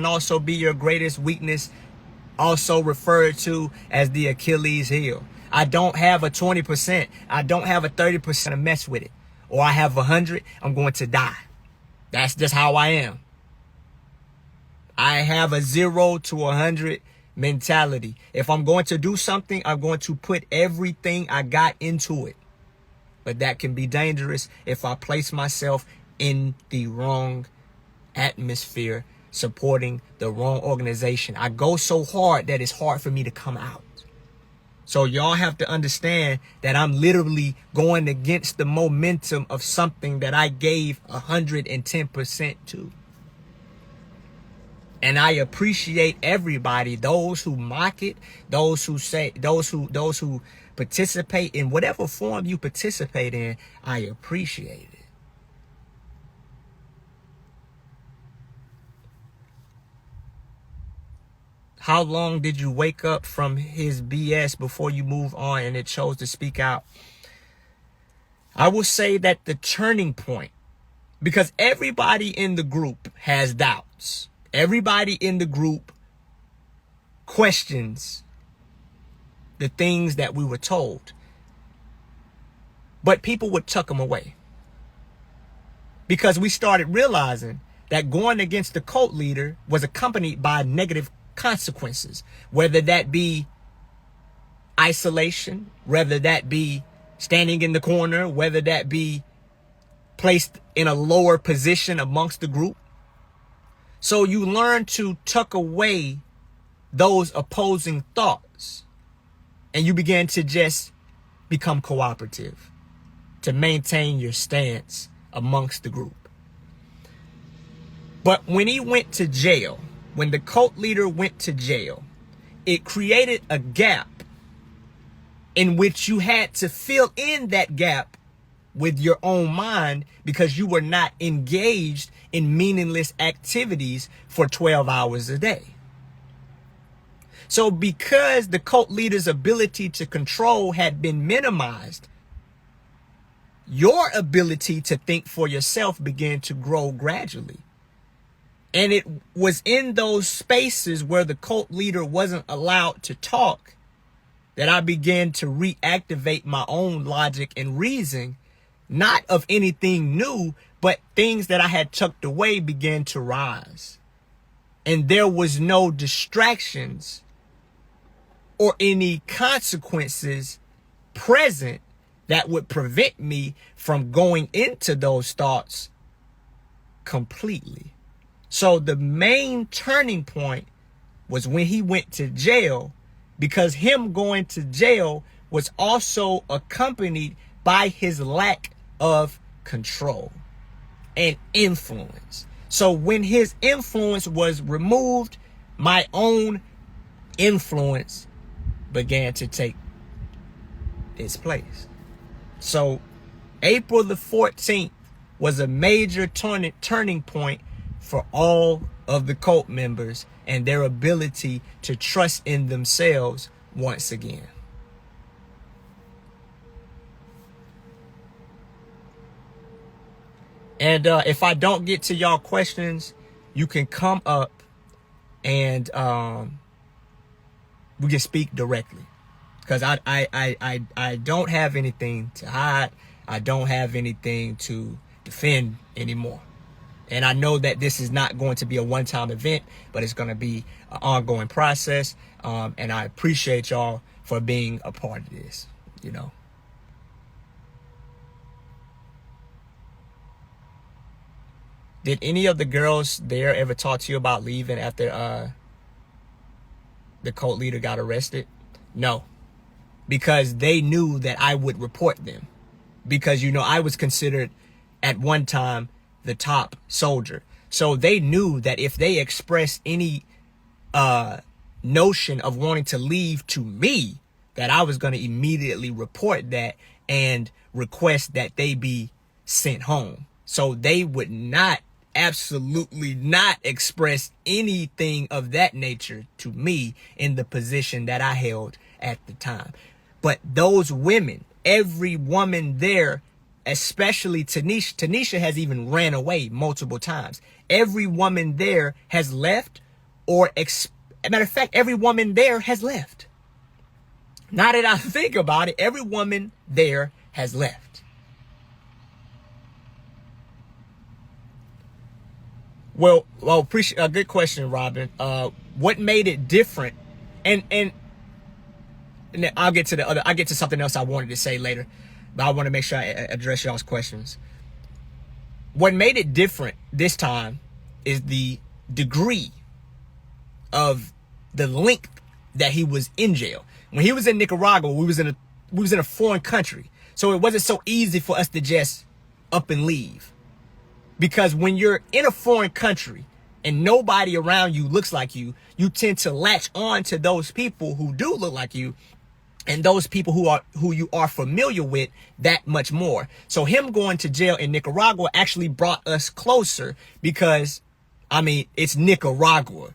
can also be your greatest weakness, also referred to as the Achilles heel. I don't have a 20%. I don't have a 30% to mess with it. Or I have 100, I'm going to die. That's just how I am. I have a 0 to 100 mentality. If I'm going to do something, I'm going to put everything I got into it. But that can be dangerous if I place myself in the wrong atmosphere, supporting the wrong organization. I go so hard that it's hard for me to come out. So y'all have to understand that I'm literally going against the momentum of something that I gave 110% to. And I appreciate everybody, those who mock it, those who participate in whatever form you participate in. I appreciate it. How long did you wake up from his BS before you move on and it chose to speak out? I will say that the turning point, because everybody in the group has doubts. Everybody in the group questions the things that we were told. But people would tuck them away. Because we started realizing that going against the cult leader was accompanied by negative consequences, whether that be isolation, whether that be standing in the corner, whether that be placed in a lower position amongst the group. So you learn to tuck away those opposing thoughts, and you begin to just become cooperative to maintain your stance amongst the group. But when he went to jail, when the cult leader went to jail, it created a gap in which you had to fill in that gap with your own mind, because you were not engaged in meaningless activities for 12 hours a day. So because the cult leader's ability to control had been minimized, your ability to think for yourself began to grow gradually. And it was in those spaces where the cult leader wasn't allowed to talk that I began to reactivate my own logic and reason, not of anything new, but things that I had tucked away began to rise. And there was no distractions or any consequences present that would prevent me from going into those thoughts completely. So the main turning point was when he went to jail, because him going to jail was also accompanied by his lack of control and influence. So when his influence was removed, my own influence began to take its place. So April the 14th was a major turning point for all of the cult members and their ability to trust in themselves once again. And if I don't get to y'all questions, you can come up and we can speak directly, because I don't have anything to hide. I don't have anything to defend anymore. And I know that this is not going to be a one-time event, but it's going to be an ongoing process. And I appreciate y'all for being a part of this, you know. Did any of the girls there ever talk to you about leaving after the cult leader got arrested? No, because they knew that I would report them, because, you know, I was considered at one time the top soldier. So they knew that if they expressed any notion of wanting to leave to me, that I was going to immediately report that and request that they be sent home. So they would not, absolutely not, express anything of that nature to me in the position that I held at the time. But those women, every woman there, especially Tanisha has even ran away multiple times. Every woman there has left matter of fact, every woman there has left. Now that I think about it, every woman there has left. Well, appreciate a good question, Robin. What made it different? And I'll get to something else I wanted to say later, but I want to make sure I address y'all's questions. What made it different this time is the degree of the length that he was in jail. When he was in Nicaragua, we was in a foreign country. So it wasn't so easy for us to just up and leave. Because when you're in a foreign country and nobody around you looks like you, you tend to latch on to those people who do look like you, and those people who you are familiar with that much more. So him going to jail in Nicaragua actually brought us closer because, I mean, it's Nicaragua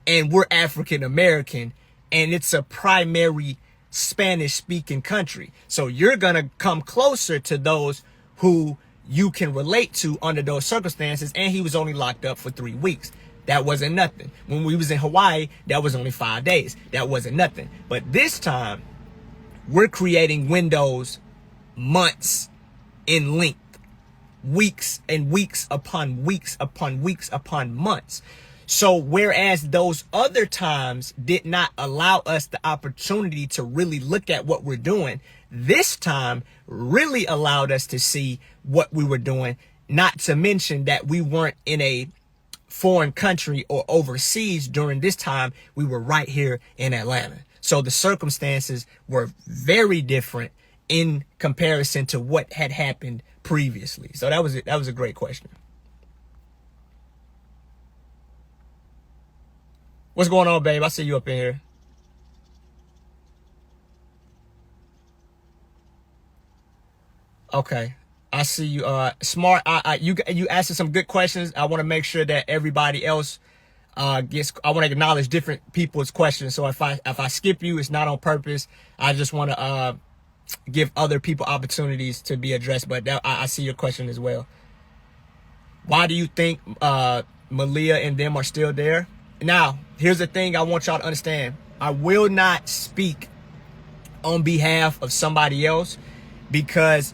and we're African American and it's a primary Spanish speaking country. So you're going to come closer to those who you can relate to under those circumstances. And he was only locked up for 3 weeks. That wasn't nothing. When we was in Hawaii, that was only 5 days. That wasn't nothing. But this time, we're creating windows, months in length, weeks and weeks upon weeks upon weeks upon months. So whereas those other times did not allow us the opportunity to really look at what we're doing, this time really allowed us to see what we were doing, not to mention that we weren't in a foreign country or overseas during this time. We were right here in Atlanta. So the circumstances were very different in comparison to what had happened previously. So that was a great question. What's going on, babe? I see you up in here. Okay. I see you. Smart. You asked some good questions. I want to make sure that everybody else I want to acknowledge different people's questions. So if I skip you, it's not on purpose. I just want to give other people opportunities to be addressed. But I see your question as well. Why do you think Malia and them are still there? Now, here's the thing I want y'all to understand. I will not speak on behalf of somebody else because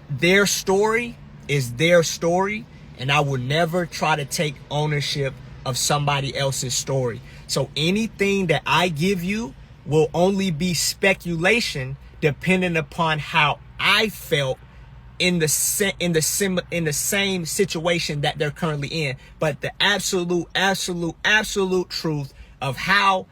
their story is their story, and I will never try to take ownership of somebody else's story. So anything that I give you will only be speculation depending upon how I felt in the same situation that they're currently in. But the absolute truth of how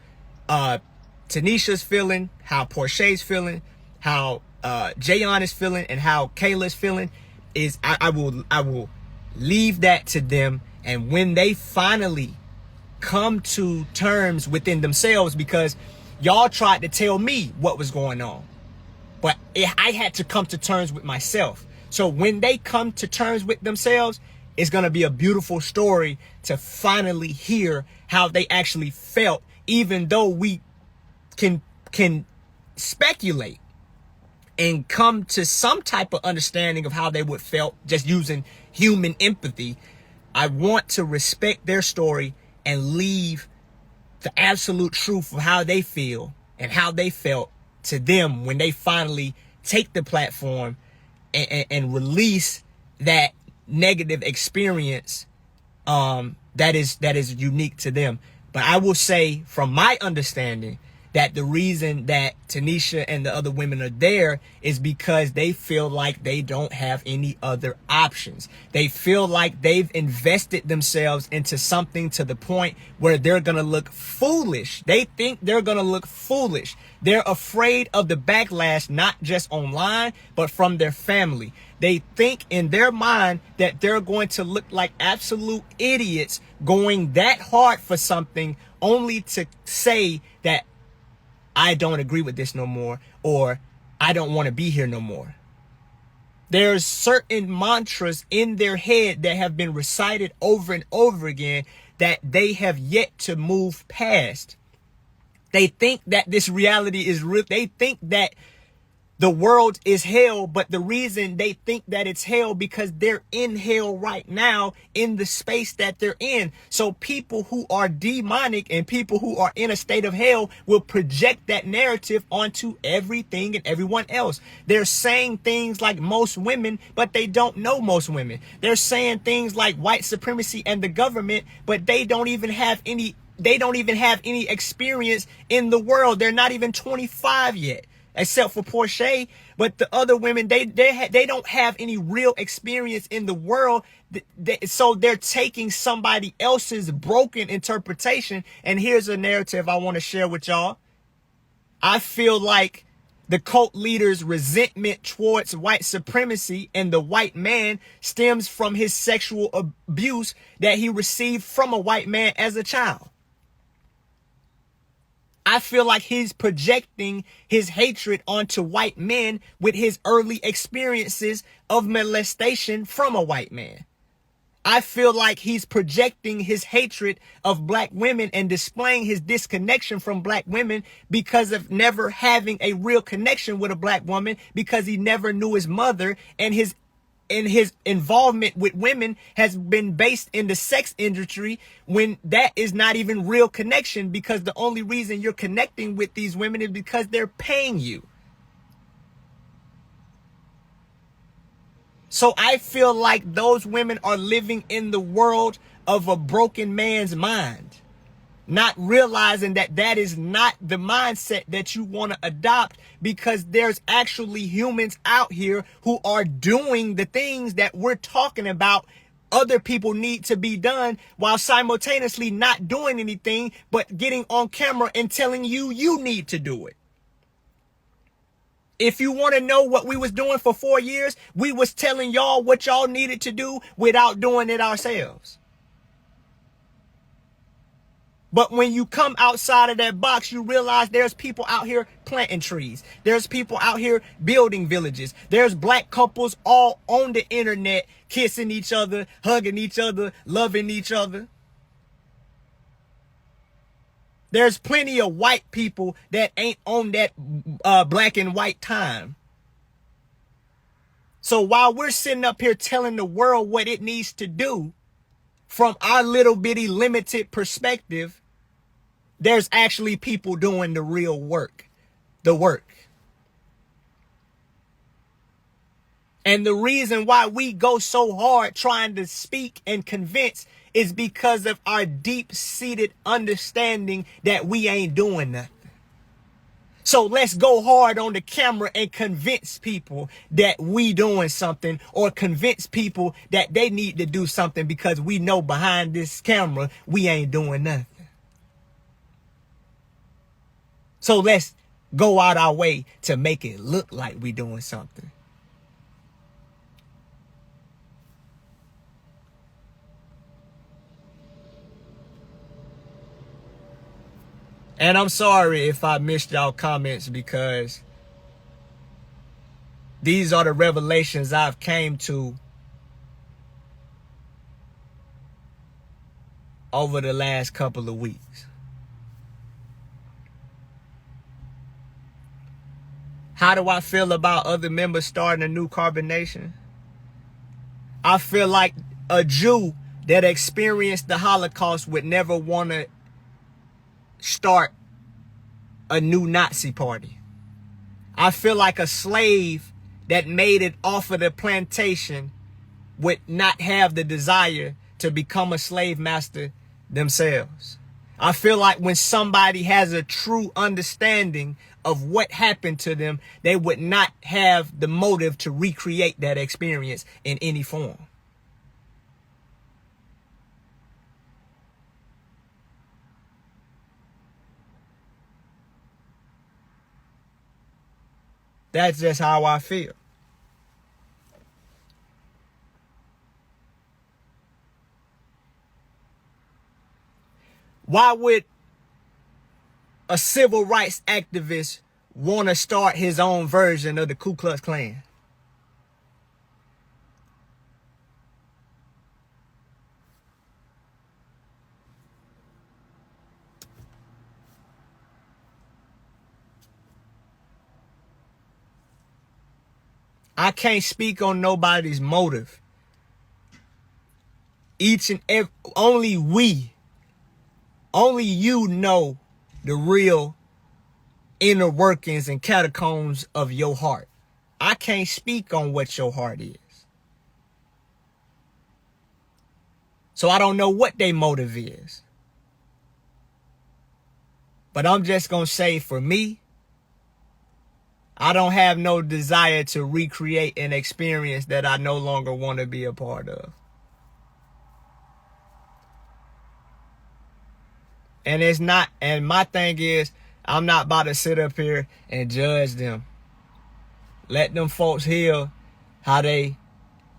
Tanisha's feeling, how Portia's feeling, how Jayon is feeling, and how Kayla's feeling is I will leave that to them. And when they finally come to terms within themselves, because y'all tried to tell me what was going on, but I had to come to terms with myself. So when they come to terms with themselves, it's going to be a beautiful story to finally hear how they actually felt, even though we can speculate and come to some type of understanding of how they would felt just using human empathy. I want to respect their story and leave the absolute truth of how they feel and how they felt to them when they finally take the platform and release that negative experience that is unique to them. But I will say, from my understanding, that the reason that Tanisha and the other women are there is because they feel like they don't have any other options. They feel like they've invested themselves into something to the point where they're going to look foolish. They think they're going to look foolish. They're afraid of the backlash, not just online, but from their family. They think in their mind that they're going to look like absolute idiots going that hard for something only to say that I don't agree with this no more, or I don't want to be here no more. There's certain mantras in their head that have been recited over and over again that they have yet to move past. They think that this reality is real. They think that The world is hell, but the reason they think that it's hell because they're in hell right now in the space that they're in. So people who are demonic and people who are in a state of hell will project that narrative onto everything and everyone else. They're saying things like most women, but they don't know most women. They're saying things like white supremacy and the government, but they don't even have any experience in the world. They're not even 25 yet. Except for Portia, but the other women, they don't have any real experience in the world. So they're taking somebody else's broken interpretation. And here's a narrative I want to share with y'all. I feel like the cult leader's resentment towards white supremacy and the white man stems from his sexual abuse that he received from a white man as a child. I feel like he's projecting his hatred onto white men with his early experiences of molestation from a white man. I feel like he's projecting his hatred of black women and displaying his disconnection from black women because of never having a real connection with a black woman, because he never knew his mother, and his involvement with women has been based in the sex industry, when that is not even real connection, because the only reason you're connecting with these women is because they're paying you. So I feel like those women are living in the world of a broken man's mind, not realizing that that is not the mindset that you want to adopt, because there's actually humans out here who are doing the things that we're talking about other people need to be done, while simultaneously not doing anything but getting on camera and telling you you need to do it. If you want to know what we was doing for 4 years, we was telling y'all what y'all needed to do without doing it ourselves. But when you come outside of that box, you realize there's people out here planting trees. There's people out here building villages. There's black couples all on the internet kissing each other, hugging each other, loving each other. There's plenty of white people that ain't on that black and white time. So while we're sitting up here telling the world what it needs to do from our little bitty limited perspective, there's actually people doing the real work, the work. And the reason why we go so hard trying to speak and convince is because of our deep-seated understanding that we ain't doing nothing. So let's go hard on the camera and convince people that we doing something, or convince people that they need to do something, because we know behind this camera we ain't doing nothing. So let's go out our way to make it look like we doing something. And I'm sorry if I missed y'all comments, because these are the revelations I've came to over the last couple of weeks. How do I feel about other members starting a new carbonation? I feel like a Jew that experienced the Holocaust would never want to start a new Nazi party. I feel like a slave that made it off of the plantation would not have the desire to become a slave master themselves. I feel like when somebody has a true understanding of what happened to them, they would not have the motive to recreate that experience in any form. That's just how I feel. Why would a civil rights activist want to start his own version of the Ku Klux Klan? I can't speak on nobody's motive. Each and every, only you know the real inner workings and catacombs of your heart. I can't speak on what your heart is. So I don't know what their motive is. But I'm just going to say, for me, I don't have no desire to recreate an experience that I no longer want to be a part of. And it's not, and my thing is, I'm not about to sit up here and judge them. Let them folks heal how they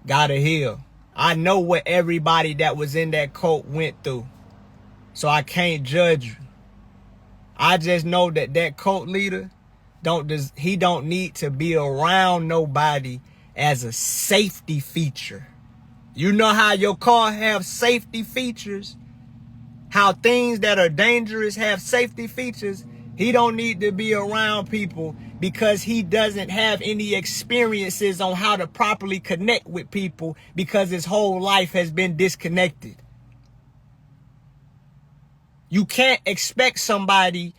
gotta heal. I know what everybody that was in that cult went through. So I can't judge you. I just know that that cult leader, he don't need to be around nobody as a safety feature. You know how your car have safety features? How things that are dangerous have safety features? He don't need to be around people because he doesn't have any experiences on how to properly connect with people because his whole life has been disconnected. You can't expect somebody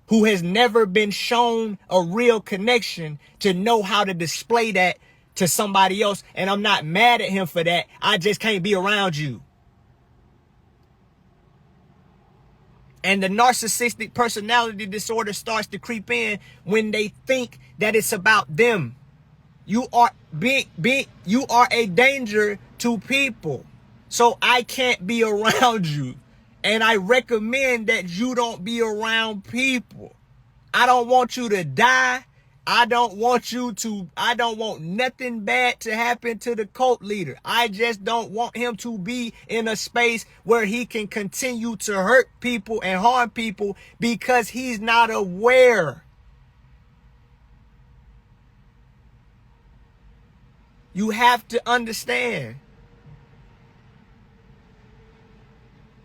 who has never been shown a real connection to know how to display that to somebody else. And I'm not mad at him for that. I just can't be around you. And the narcissistic personality disorder starts to creep in when they think that it's about them. You are you are a danger to people. So I can't be around you. And I recommend that you don't be around people. I don't want you to die. I don't want nothing bad to happen to the cult leader. I just don't want him to be in a space where he can continue to hurt people and harm people because he's not aware. You have to understand.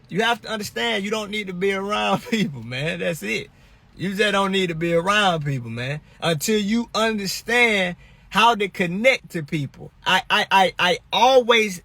You have to understand you don't need to be around people, man. That's it. You just don't need to be around people, man, until you understand how to connect to people. I always